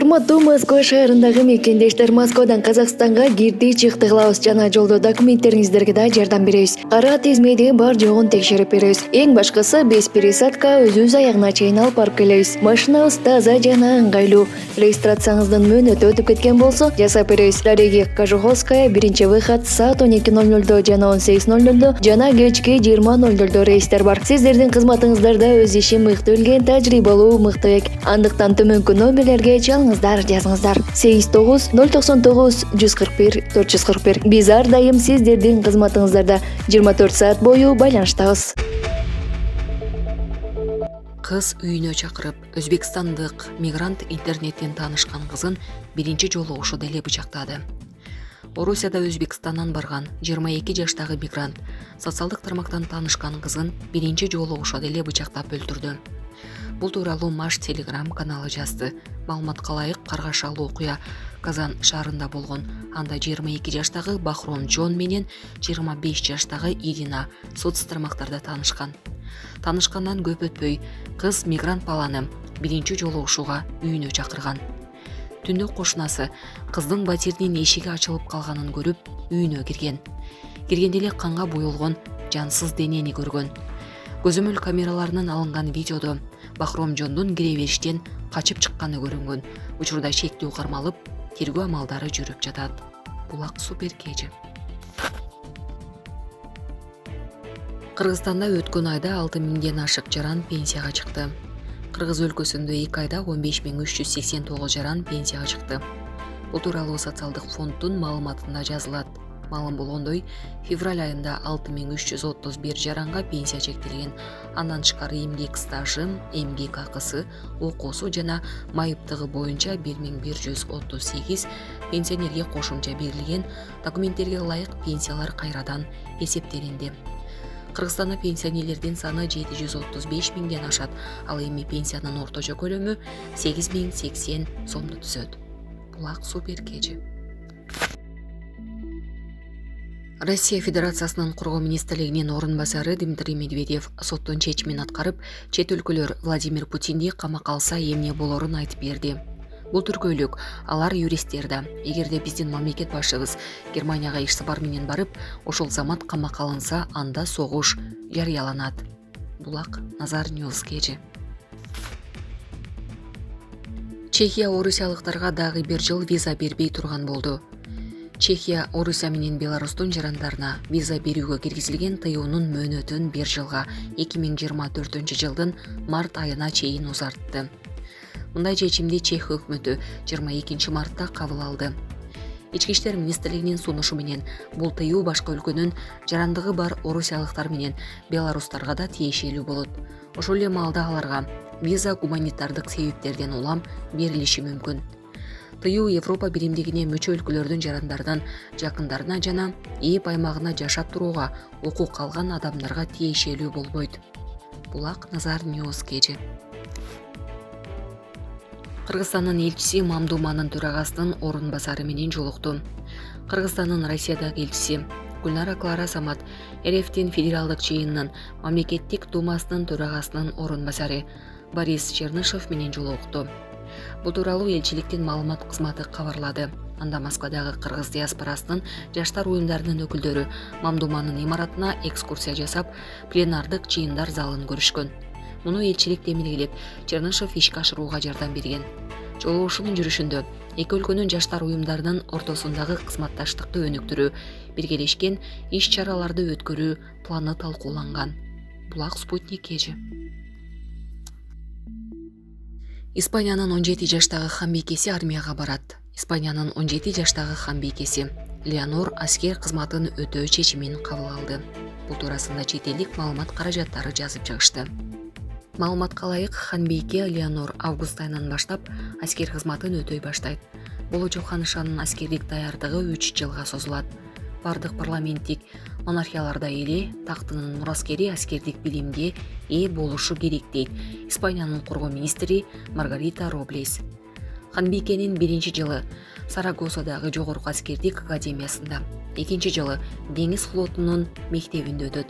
Урматтуу Москва шаарындагы мекендештер, Москвадан Казакстанга кирди чыкты кылабыз жана жолдо документтериңиздерге да жардам беребиз. Кара тизмеди бар жогун текшерип беребиз. Эң башкысы без пересадка өзүбүз аягына чейин алып барып келебиз. Машинабыз таза жана ыңгайлуу. Регистрацияңыздын мөөнөтү өтүп кеткен болсо жасап беребиз. Дороги Кожуховская 1-выход саат 12:00 жана 18:00 жана кечки 20:00 рейстер бар. Сиздердин кызматыңыздарда өз ишин мыкты билген тажрыйбалуу мыктыбек. Андыктан төмөнкү номерлерге жазыңыздар 89 099 141 441. Биз ар дайым сиздердин кызматыңыздарда 24 саат бою байланыштабыз. Кыз үйүнө чакырып, өзбекстандык мигрант интернеттен таанышкан кызын биринчи жолу ошодо эле бычактады. Орусияда Өзбекстандан барган 22 жаштагы мигрант социалдык тармактан таанышкан кызын биринчи жолу ошодо эле бычактап өлтүрдү. Бул тууралуу Маш Телеграм каналы жазды. Маалыматка ылайык, каргашалуу окуя Казан шаарында болгон. Анда 22 жаштагы Бахром Джон менен 25 жаштагы Ирина соц тармактарда таанышкан. Таанышкандан көп өтпөй, кыз мигрант баланы биринчи жолу ушуга үйүнө чакырган. Түндө кошунасы кыздын батиринин эшиги ачылып калганын көрүп, үйүнө кирген. Киргенде эле канга боелгон жансыз денени көргөн. Көзөмөл камераларынан алынган видеодо Бахром Жондун кире бериштен качып чыкканы көрүнгөн. Учурда шектүү кармалып, тергөө амалдары жүрүп жатат. Булак супер кежи. Кыргызстанда өткөн айда 6000ден ашык жаран пенсияга чыкты. Кыргыз өлкөсүндө 2 айда 15389 жаран пенсияга чыкты. Бул тууралуу социалдык фонддун маалыматында жазылат. Маалым болгондой, февраль айында 6331 жаранга пенсия чектелген. Андан тышкары эмгек стажы, эмгек акысы, окуусу жана майыптыгы боюнча 1138 пенсионерге кошумча берилген. Документтерге ылайык пенсиялар кайрадан эсептелинди. Кыргызстанда пенсионерлердин саны 735 миңден ашат, ал эми пенсиянын орточо көлөмү 8080 сомду түзөт. Булак супер кежи. Россия Федерациясынын Кургоо министрлигинин орун басары Дмитрий Медведев соттун чечимин аткарып, чет өлкөлөр Владимир Путинди камакка алса эмне болорун айтып берди. Бул түркөйлүк, алар юристтерди. Эгерде биздин мамлекет башчыбыз Германияга иш сапар менен барып, ошол замат камакка алынса, анда согуш жарыяланат. Булак Назар Ньюс кежи. Чехия орусиялыктарга дагы бир жыл виза бербей турган болду. Чехия Орусия менен Беларустун жарандарына виза берүүгө киргизилген тыюунун мөөнөтүн 1 жылга 2024 жылдын март айына чейин узартты. Мындай чечимди Чех өкмөтү 22 мартта кабыл алды. Ички иштер министрлигинин сунушу менен бул тыюу башка өлкөнүн жарандыгы бар орусиялыктар менен беларустарга да тиешелүү болот. Ошол эле маалда аларга виза гуманитардык себептерден улам берилиши мүмкүн. Тыюу Европа биримдигине мүчө өлкөлөрдүн жарандарынан жакындарына жана ЭЭП аймагына жашап турууга укук алган адамдарга тиешелүү болбойт. Булак Назар Ньюс кежи. Кыргызстандын элчиси Мамдуманын төрагасынын орун басары менен жолукту. Кыргызстандын Россиядагы элчиси Гүлнара Клара Самат РФтин федералдык жыйынынын мамлекеттик думасынын төрагасынын орун басары Борис Чернышев менен жолукту. Бул тууралуу элчиликтин маалымат кызматы кабарлады. Анда Москвадагы кыргыз диаспорасынын жаштар уюмдарынын өкүлдөрү Мамдуманын имаратына экскурсия жасап, пленардык жыйындар залын көрүшкөн. Муну элчилик демилгелеп, Чернышев ишке ашырууга жардам берген. Жолугушуунун жүрүшүндө эки өлкөнүн жаштар уюмдарынын ортосундагы кызматташтыкты өнүктүрүү, биргелешкен иш-чараларды өткөрүү планы талкууланган. Булак Спутник кежи. Испаниянын 17 жаштагы ханбикеси армияга барат. Испаниянын 17 жаштагы ханбикеси Леонор аскер кызматын өтөө чечимин кабыл алды. Бул туурасында чет элдик маалымат каражаттары жазып чыгышты. Маалыматка ылайык, ханбике Леонор август айынан баштап аскер кызматын өтөй баштайт. Болочу ханышанын аскердик даярдыгы 3 жылга созулат. Бардык парламенттик монархияларда эле тактынын мураскери аскердик билимге ээ болушу керек дейт Испаниянын Кургоо министри Маргарита Роблес. Ханбикенин 1 жылы Сарагосадагы жогорку аскердик академиясында, 2 жылы деңиз флотунун мектебинде өтөт.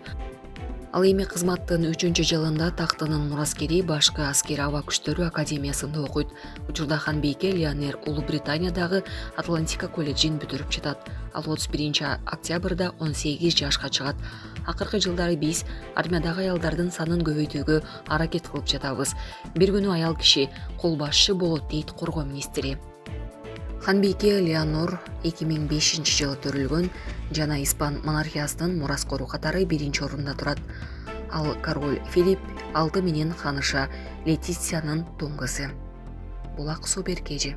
Ал эми кызматтын 3-жылында тактынын мураскери башкы аскер аба күчтөрү академиясында окуйт. Учурда Ханбийке Леонер Улуу Британиядагы Атлантика колледжин бүтүрүп жатат. Ал 31 октябрда 18 жашка чыгат. Акыркы жылдары биз армиядагы аялдардын санын көбөйтүүгө аракет кылып жатабыз. Бир күнү аял киши кол башчы болот дейт коргоо министри. Ханбийке Леонор 2005 жылы төрүлгөн жана Испан монархиясынын мураскору катары 1-орунда турат. Ал король Филипп 6 менен ханыша Летициянын тоң кызы. Булак Су Беркежи.